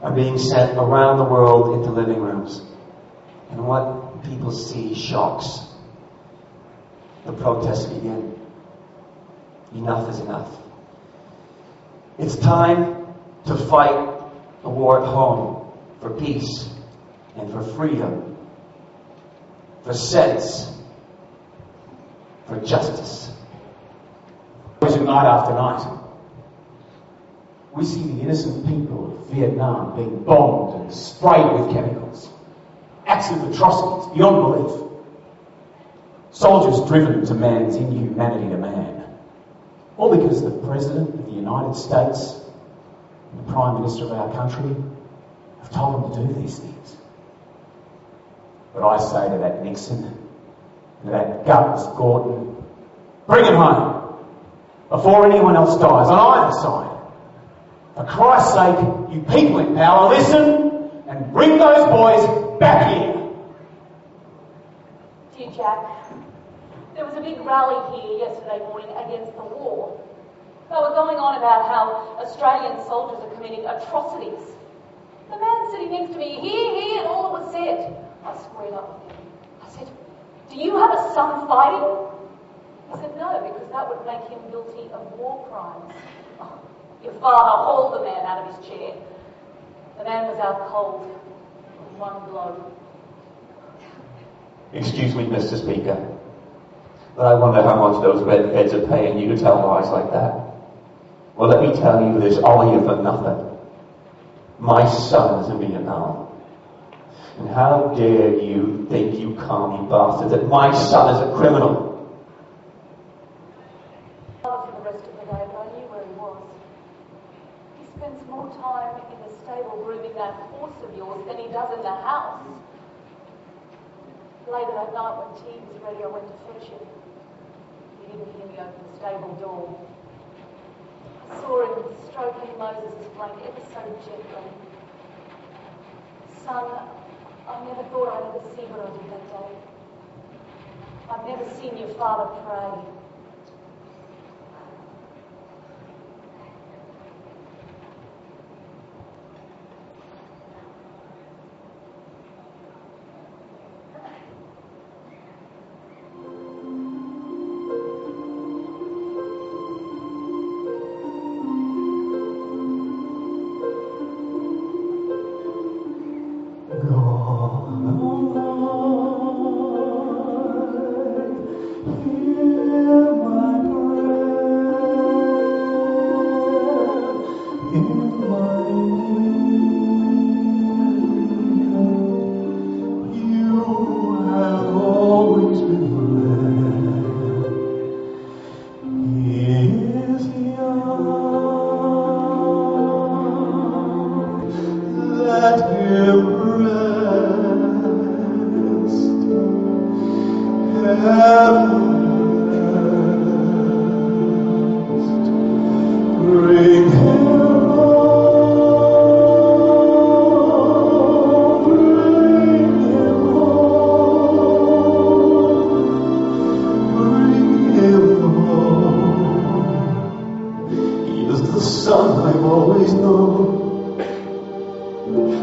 Are being sent around the world into living rooms, and what people see shocks. The protests begin. Enough is enough. It's time to fight the war at home for peace and for freedom, for sense, for justice. Night after night, we see the innocent people of Vietnam being bombed and sprayed with chemicals. Acts of atrocities beyond belief. Soldiers driven to man's inhumanity to man. All because the President of the United States and the Prime Minister of our country have told them to do these things. But I say to that Nixon and to that gutless Gordon, bring him home before anyone else dies on either side. For Christ's sake, you people in power, listen and bring those boys back here. Dear Jack, there was a big rally here yesterday morning against the war. They were going on about how Australian soldiers are committing atrocities. The man sitting next to me, here, and all that was said. I squared up with him. I said, do you have a son fighting? He said, no, because that would make him guilty of war crimes. Oh, your father hauled the man out of his chair. The man was out cold with one blow. Excuse me, Mr. Speaker, but I wonder how much those redheads are paying you to tell lies like that. Well, let me tell you this, all of you for nothing. My son is in Vietnam. And how dare you think you commie bastard that my son is a criminal? For the rest of the day, but I knew where he was. He spends more time in the stable grooming that horse of yours than he does in the house. Later that night when tea was ready, I went to fetch him. He didn't hear me open the stable door. I saw him stroking Moses' flank ever so gently. Son, I never thought I'd ever see what I did that day. I've never seen your father pray.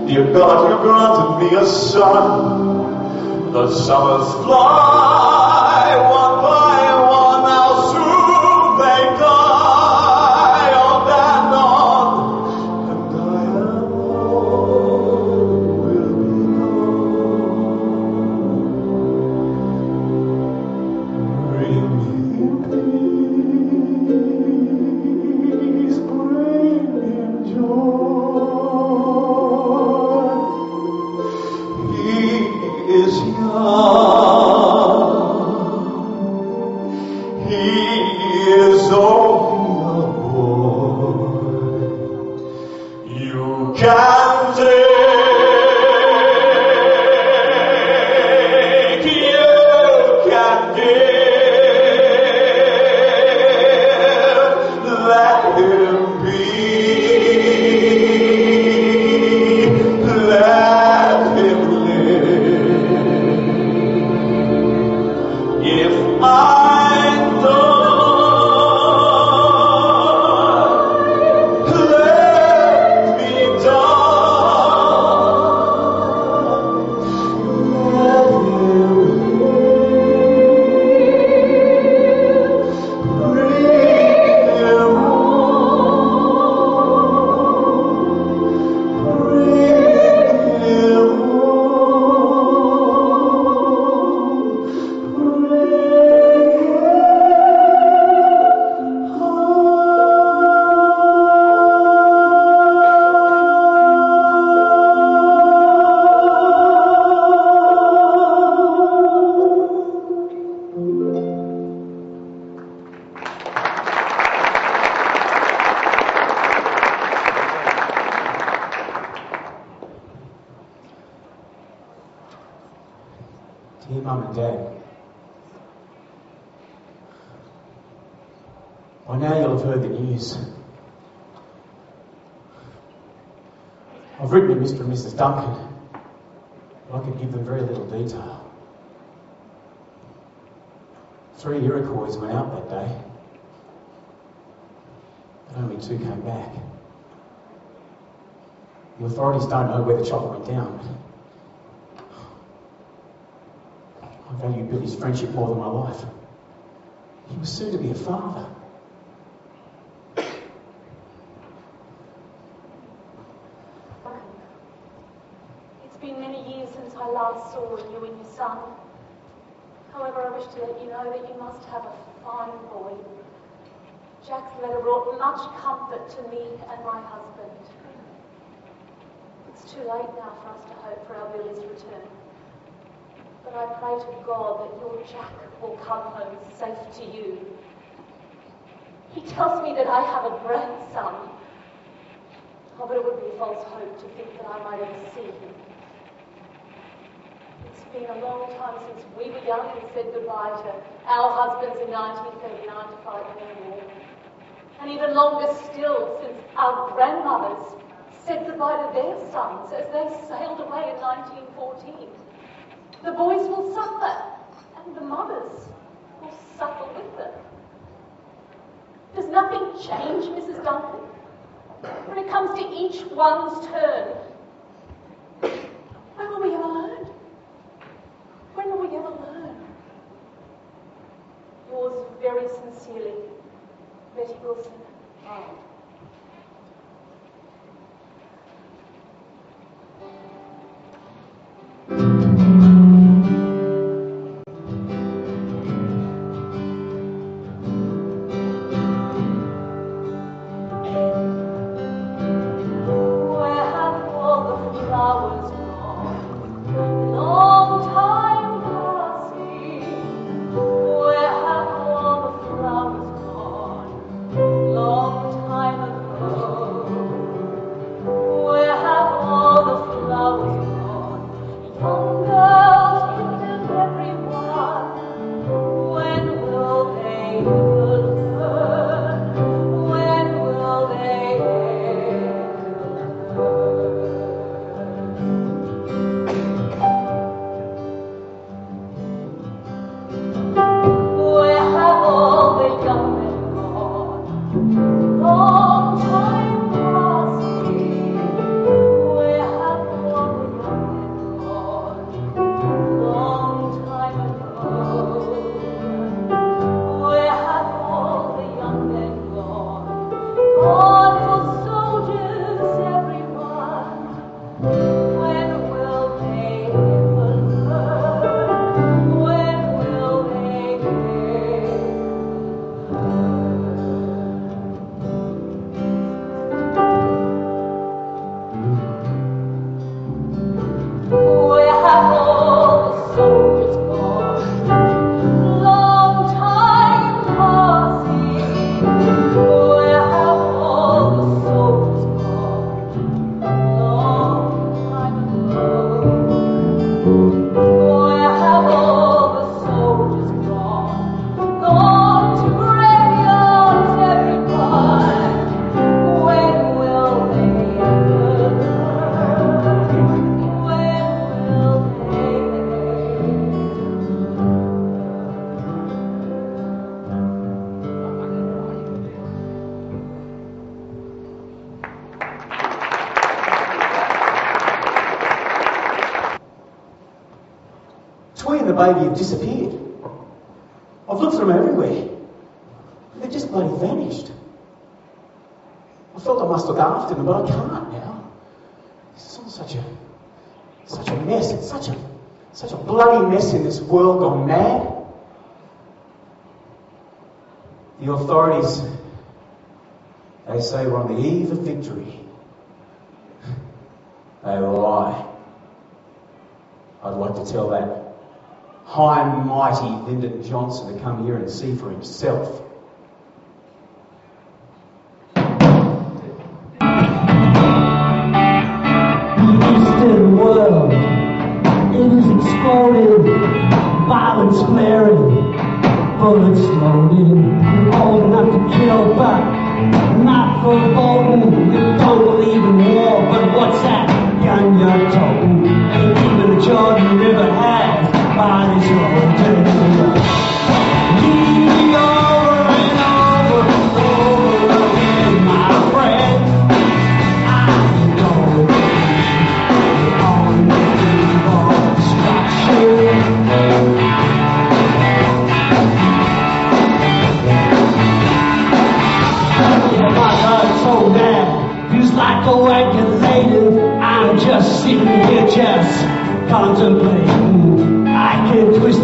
Dear God, you granted me a son. The summers fly one by one, how soon they die on and on. And I am all will be gone. Bring him peace, bring him joy. Is young, he is only a boy. You can take, you can give, let him be, let him live. Dear Mum and Dad, by now you'll have heard the news. I've written to Mr. and Mrs. Duncan, but I could give them very little detail. 3 Iroquois went out that day, but only 2 came back. The authorities don't know where the chopper went down, but I value Billy's friendship more than my life. He was soon to be a father. It's been many years since I last saw you and your son. However, I wish to let you know that you must have a fine boy. Jack's letter brought much comfort to me and my husband. It's too late now for us to hope for our Billy's return. But I pray to God that your Jack will come home safe to you. He tells me that I have a grandson. Oh, but it would be a false hope to think that I might ever see him. It's been a long time since we were young and said goodbye to our husbands in 1939 to fight the war. And even longer still since our grandmothers said goodbye to their sons as they sailed away in 1914. The boys will suffer, and the mothers will suffer with them. Does nothing change, Mrs. Duncan? When it comes to each one's turn, when will we ever learn? When will we ever learn? Yours very sincerely, Betty Wilson. The baby have disappeared. I've looked for them everywhere. They've just bloody vanished. I felt I must look after them, but I can't now. This is all such a mess. It's such a bloody mess in this world gone mad. The authorities, they say we're on the eve of victory. They lie. I'd like to tell that high and mighty Lyndon Johnson to come here and see for himself. The Eastern world, it is exploding. bullets loaded, old enough to kill, but not for voting. You don't believe in war, but what's that gun you're toting? Ain't even the Jordan River has bodies holding. Leave me over and over and over again, my friend. I don't believe on the eve of destruction. So bad, feels like a wagon laden. I'm just sitting here, just contemplating. I can twist